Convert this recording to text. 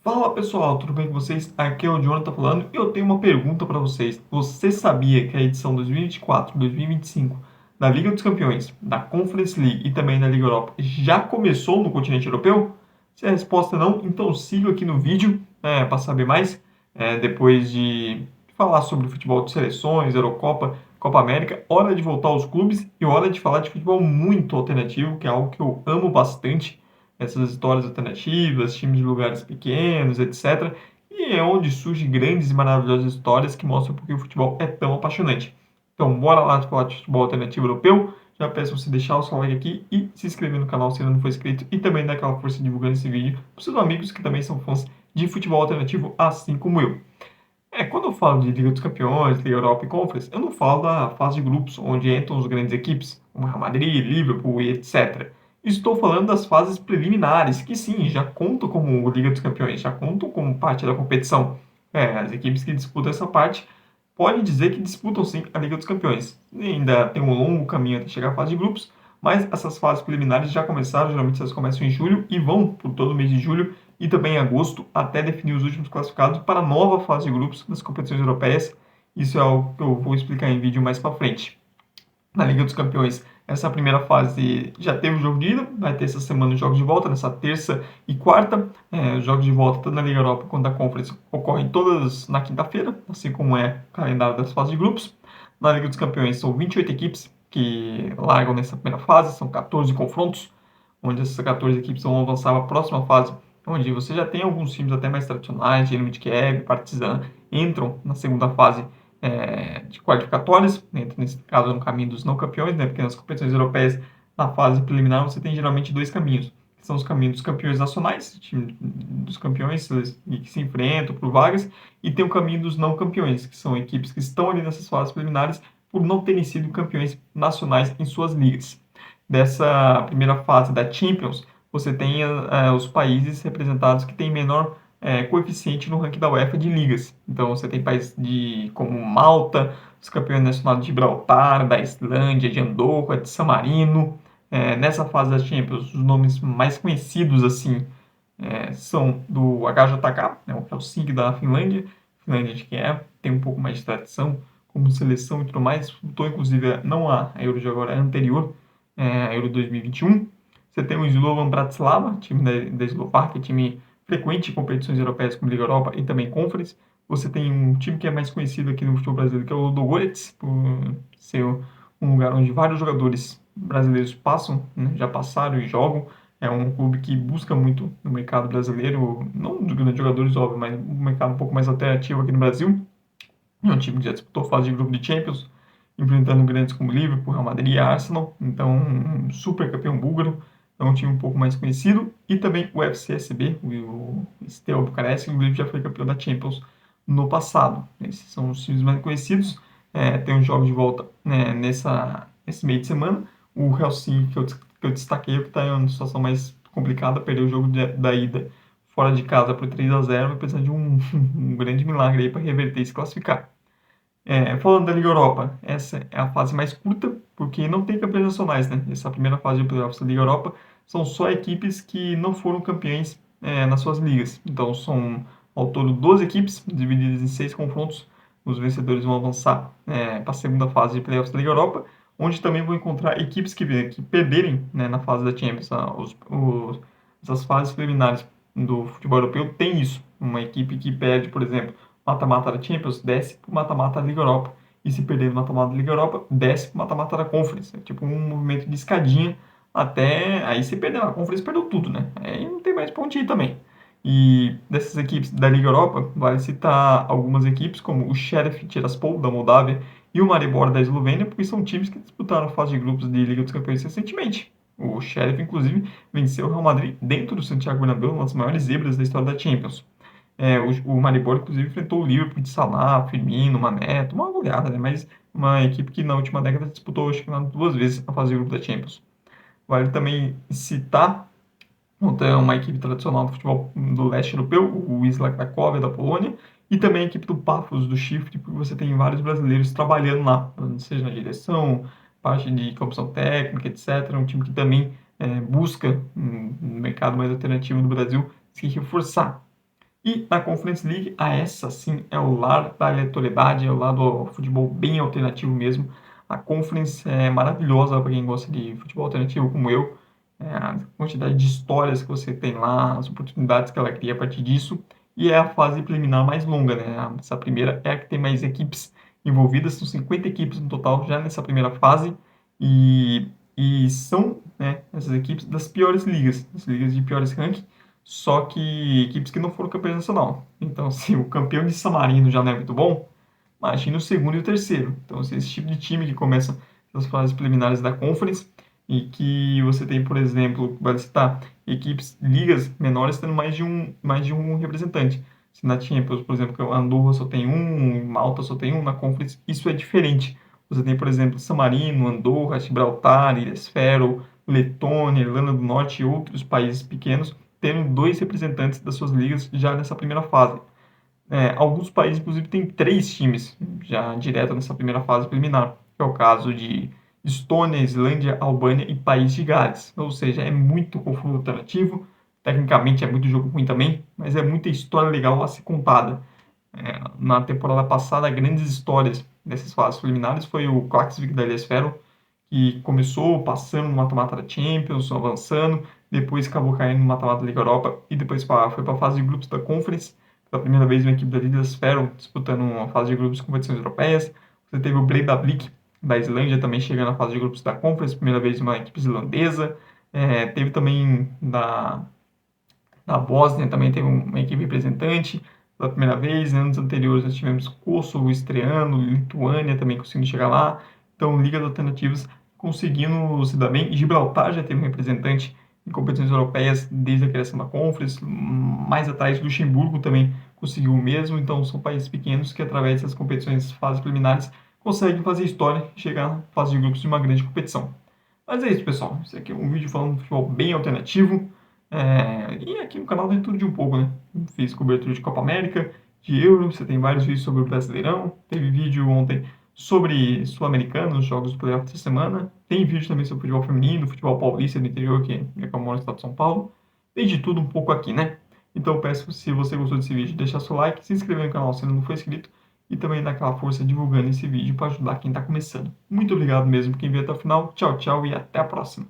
Fala pessoal, tudo bem com vocês? Aqui é o Jonathan falando e eu tenho uma pergunta para vocês. Você sabia que a edição 2024-2025 da Liga dos Campeões, da Conference League e também da Liga Europa já começou no continente europeu? Se a resposta é não, então siga aqui no vídeo para saber mais. Depois de falar sobre futebol de seleções, Eurocopa, Copa América, hora de voltar aos clubes e hora de falar de futebol muito alternativo, que é algo que eu amo bastante, essas histórias alternativas, times de lugares pequenos, etc. E é onde surgem grandes e maravilhosas histórias que mostram porque o futebol é tão apaixonante. Então, bora lá falar de futebol alternativo europeu. Já peço você deixar o seu like aqui e se inscrever no canal se ainda não for inscrito e também dar aquela força divulgando esse vídeo para os seus amigos que também são fãs de futebol alternativo, assim como eu. Quando eu falo de Liga dos Campeões, Liga Europa e Conference, eu não falo da fase de grupos, onde entram as grandes equipes, como Real Madrid, Liverpool e etc. Estou falando das fases preliminares, que sim, já contam como Liga dos Campeões, já contam como parte da competição. As equipes que disputam essa parte podem dizer que disputam sim a Liga dos Campeões. E ainda tem um longo caminho até chegar à fase de grupos, mas essas fases preliminares já começaram, geralmente elas começam em julho e vão por todo o mês de julho e também em agosto, até definir os últimos classificados para a nova fase de grupos das competições europeias. Isso é algo que eu vou explicar em vídeo mais para frente. Na Liga dos Campeões, essa primeira fase já teve o jogo de ida, vai ter essa semana os jogos de volta, nessa terça e quarta. Os jogos de volta, tanto na Liga Europa quanto na Conference, ocorrem todas na quinta-feira, assim como é o calendário das fases de grupos. Na Liga dos Campeões, são 28 equipes que largam nessa primeira fase, são 14 confrontos, onde essas 14 equipes vão avançar para a próxima fase, onde você já tem alguns times até mais tradicionais, Dinamo de Kiev, Partizan, entram na segunda fase de qualificatórias, entram nesse caso no caminho dos não campeões, né, porque nas competições europeias, na fase preliminar, você tem geralmente dois caminhos, que são os caminhos dos campeões nacionais, time dos campeões que se enfrentam por vagas, e tem o caminho dos não campeões, que são equipes que estão ali nessas fases preliminares por não terem sido campeões nacionais em suas ligas. Dessa primeira fase da Champions, você tem os países representados que têm menor coeficiente no ranking da UEFA de ligas. Então, você tem países como Malta, os campeões nacionais de Gibraltar, da Islândia, de Andorra, de San Marino. Nessa fase da Champions, os nomes mais conhecidos assim são do HJK, né, o Helsinki da Finlândia, Finlândia de quem tem um pouco mais de tradição como seleção e tudo mais, disputou inclusive não a Euro de agora, a anterior, a Euro 2021. Você tem o Slovan Bratislava, time da Eslováquia, time frequente em competições europeias como Liga Europa e também Conference. Você tem um time que é mais conhecido aqui no futebol brasileiro, que é o Ludogorets, por ser um lugar onde vários jogadores brasileiros passam, né, já passaram e jogam. É um clube que busca muito no mercado brasileiro, não dos grandes jogadores, óbvio, mas um mercado um pouco mais alternativo aqui no Brasil. É um time que já disputou fase de grupo de Champions, enfrentando grandes como Liverpool, Real Madrid e Arsenal. Então, um super campeão búlgaro. É um time um pouco mais conhecido. E também o FCSB, o Steaua Bucareste, que inclusive já foi campeão da Champions no passado. Esses são os times mais conhecidos. Tem os jogos de volta, né, nesse meio de semana. O Helsinki, que eu destaquei, que está em uma situação mais complicada, perdeu o jogo da ida fora de casa por 3-0, vai precisar de um grande milagre aí para reverter e se classificar. Falando da Liga Europa, essa é a fase mais curta, porque não tem campeões nacionais, né? Essa primeira fase de playoffs da Liga Europa são só equipes que não foram campeões nas suas ligas. Então, são ao todo 12 equipes, divididas em 6 confrontos. Os vencedores vão avançar para a segunda fase de playoffs da Liga Europa, onde também vão encontrar equipes que perderem, né, na fase da Champions. Essas fases preliminares do futebol europeu tem isso. Uma equipe que perde, por exemplo, mata-mata da Champions, desce para o mata-mata da Liga Europa. E se perder no mata-mata da Liga Europa, desce para o mata-mata da Conference. É tipo um movimento de escadinha até... Aí se perder na Conference, perdeu tudo, né? Aí não tem mais pra onde ir também. E dessas equipes da Liga Europa, vale citar algumas equipes, como o Sheriff Tiraspol, da Moldávia, e o Maribor, da Eslovênia, porque são times que disputaram fase de grupos de Liga dos Campeões recentemente. O Sheriff, inclusive, venceu o Real Madrid dentro do Santiago Bernabéu, uma das maiores zebras da história da Champions. O Maribor, inclusive, enfrentou o Liverpool de Salah, Firmino, Mané, uma goleada, né? Mas uma equipe que na última década disputou, acho que 2 vezes a fase de grupo da Champions. Vale também citar uma equipe tradicional do futebol do leste europeu, o Wisła Cracóvia da Polônia, e também a equipe do Pafos do Chipre, porque você tem vários brasileiros trabalhando lá, seja na direção, parte de comissão técnica, etc. Um time que também busca, no mercado mais alternativo do Brasil, se reforçar. E na Conference League, essa sim é o lar da aleatoriedade, é o lar do futebol bem alternativo mesmo. A Conference é maravilhosa para quem gosta de futebol alternativo como eu. A quantidade de histórias que você tem lá, as oportunidades que ela cria a partir disso. E é a fase preliminar mais longa, né? Essa primeira é a que tem mais equipes envolvidas, são 50 equipes no total já nessa primeira fase. E, e são, né, essas equipes das piores ligas, as ligas de piores rankings, só que equipes que não foram campeões nacional. Então, se o campeão de San Marino já não é muito bom, imagina o segundo e o terceiro. Então, se esse tipo de time que começa as fases preliminares da Conference e que você tem, por exemplo, vai citar equipes, ligas menores tendo mais de um representante. Se na Champions, por exemplo, a Andorra só tem um, Malta só tem um, na Conference isso é diferente. Você tem, por exemplo, San Marino, Andorra, Gibraltar, Ilhas Faroe, Letônia, Irlanda do Norte e outros países pequenos tendo dois representantes das suas ligas já nessa primeira fase. Alguns países, inclusive, têm três times já direto nessa primeira fase preliminar, que é o caso de Estônia, Islândia, Albânia e País de Gales. Ou seja, é muito confronto alternativo, tecnicamente é muito jogo ruim também, mas é muita história legal a ser contada. Na temporada passada, grandes histórias dessas fases preliminares foi o Klaksvik da Ilha Faroe, que começou passando no mata-mata da Champions, avançando, depois acabou caindo no mata-mata da Liga Europa e depois foi para a fase de grupos da Conference. Pela primeira vez, uma equipe da Liga Faroe disputando uma fase de grupos de competições europeias. Você teve o Breiðablik da Islândia também chegando na fase de grupos da Conference, primeira vez uma equipe islandesa. Teve também da Bósnia, também teve uma equipe representante pela primeira vez. Em anos anteriores nós tivemos Kosovo estreando, Lituânia também conseguindo chegar lá. Então, ligas alternativas conseguindo se dar bem. Gibraltar já teve um representante em competições europeias desde a criação da Conference. Mais atrás, Luxemburgo também conseguiu o mesmo. Então, são países pequenos que, através dessas competições, fases preliminares, conseguem fazer história e chegar na fase de grupos de uma grande competição. Mas é isso, pessoal. Esse aqui é um vídeo falando de futebol bem alternativo. E aqui no canal tem tudo de um pouco, né? Fiz cobertura de Copa América, de Euro, você tem vários vídeos sobre o Brasileirão. Teve vídeo ontem sobre Sul-Americano, os jogos do playoff dessa semana. Tem vídeo também sobre futebol feminino, futebol paulista do interior, que é eu moro no estado de São Paulo. Tem de tudo um pouco aqui, né? Então eu peço, se você gostou desse vídeo, deixar seu like, se inscrever no canal se ainda não for inscrito e também dar aquela força divulgando esse vídeo para ajudar quem está começando. Muito obrigado mesmo por quem veio até o final. Tchau, tchau e até a próxima.